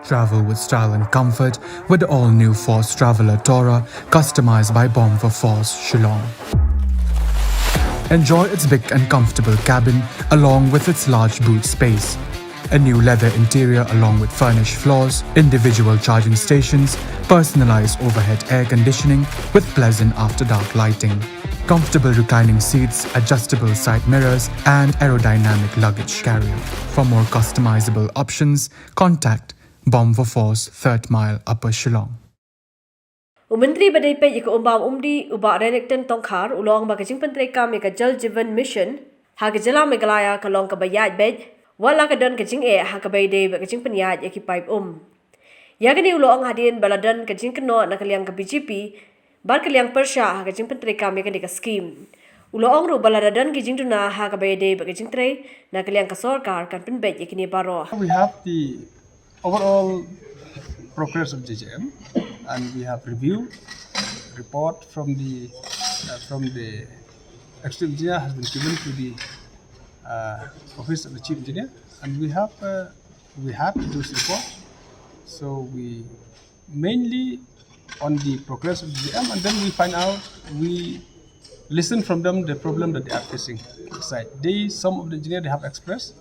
Travel with style and comfort with the all-new Force Traveler Tourer, customized by Bomb for Force, Shillong. Enjoy its big and comfortable cabin along with its large boot space. A new leather interior along with furnished floors, individual charging stations, personalized overhead air conditioning with pleasant after-dark lighting, comfortable reclining seats, adjustable side mirrors, and aerodynamic luggage carrier. For more customizable options, contact Bomb for Force, 3rd Mile, Upper Shillong. Menteri Badai Pe ika umbang umdi uba Renikton tongkhar ulong ba Jingpyntreikam ika Jal Jivan mission ha ka Jylla Meghalaya ka long ka bayaj bej wala ka don ka jing ha ka bayde ba ka Khmih Bniah ki pipe ya gani ulong hadin baladan ka jing keno na kaliang ka BJP bar kaliang persha ha ka Jingpyntreikam ika ka scheme ulong ru baladadan ki jing duna ha ka bayde ba ka jingtre na kaliang ka sarkar kan penbej ikini baro. We have the overall progress of JJM, and we have reviewed report from the executive engineer has been given to the office of the chief engineer, and we had those reports. So we mainly on the progress of JJM, and then we listen from them the problem that they are facing. Some of the engineers they have expressed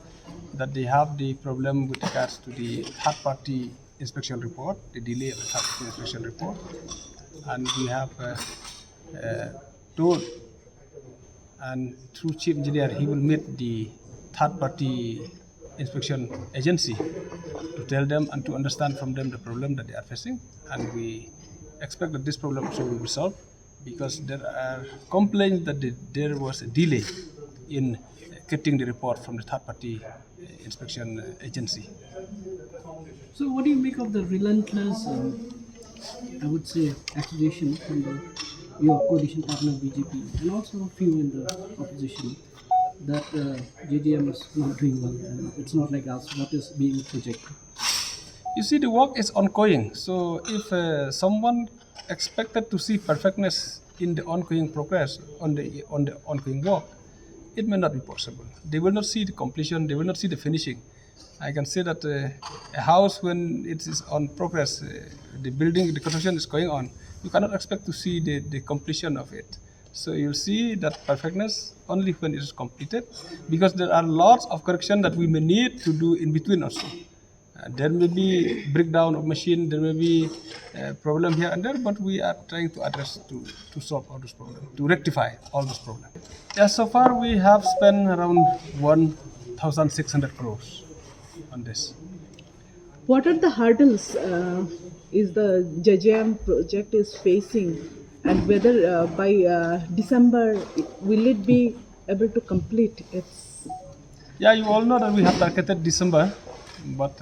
that they have the problem with regards to the third-party inspection report, the delay of the third-party inspection report, and we have told, and through chief engineer, he will meet the third-party inspection agency to tell them and to understand from them the problem that they are facing, and we expect that this problem also will be solved because there are complaints that there was a delay in getting the report from the third-party inspection agency. So what do you make of the relentless, I would say, accusation from your coalition partner BJP and also a few in the opposition that JDM is not doing well and it's not like us, what is being projected? You see, the work is ongoing. So if someone expected to see perfectness in the ongoing progress, on the ongoing work, it may not be possible. They will not see the completion, they will not see the finishing. I can say that a house, when it is on progress, the construction is going on, you cannot expect to see the completion of it. So you'll see that perfectness only when it is completed, because there are lots of correction that we may need to do in between also. There may be breakdown of machine, there may be problem here and there, but we are trying to address to solve all those problems, to rectify all those problems. Yeah, so far we have spent around 1,600 crores on this. What are the hurdles is the JJM project is facing, and whether by December will it be able to complete its? Yeah, you all know that we have targeted December, but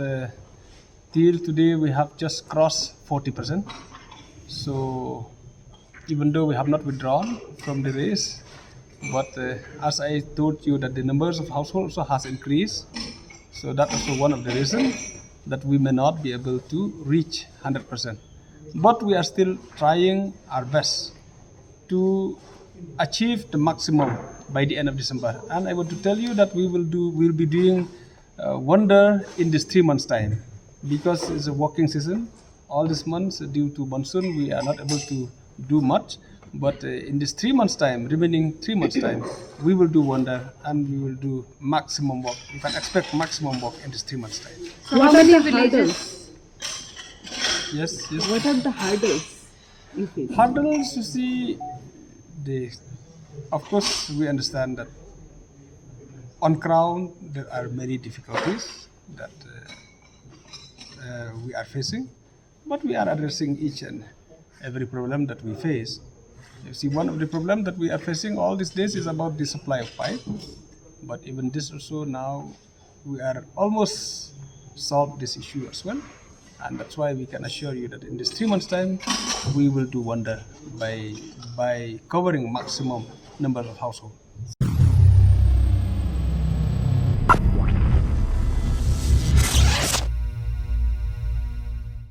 till today we have just crossed 40%. So even though we have not withdrawn from the race, but as I told you that the numbers of households also has increased, so that's also one of the reasons that we may not be able to reach 100%. But we are still trying our best to achieve the maximum by the end of December. And I want to tell you that we'll be doing wonder in this 3 months time, because it's a working season. All these months due to monsoon we are not able to do much, but in this 3 months time, remaining 3 months time, we will do wonder and we will do maximum work. You can expect maximum work in this 3 months time. So what are the hurdles? Yes. What are the hurdles you face? Hurdles, you see, of course we understand that on ground there are many difficulties that we are facing, but we are addressing each and every problem that we face. You see, one of the problems that we are facing all these days is about the supply of pipe, but even this also now we are almost solved this issue as well, and that's why we can assure you that in this 3 months time we will do wonder by covering maximum number of households.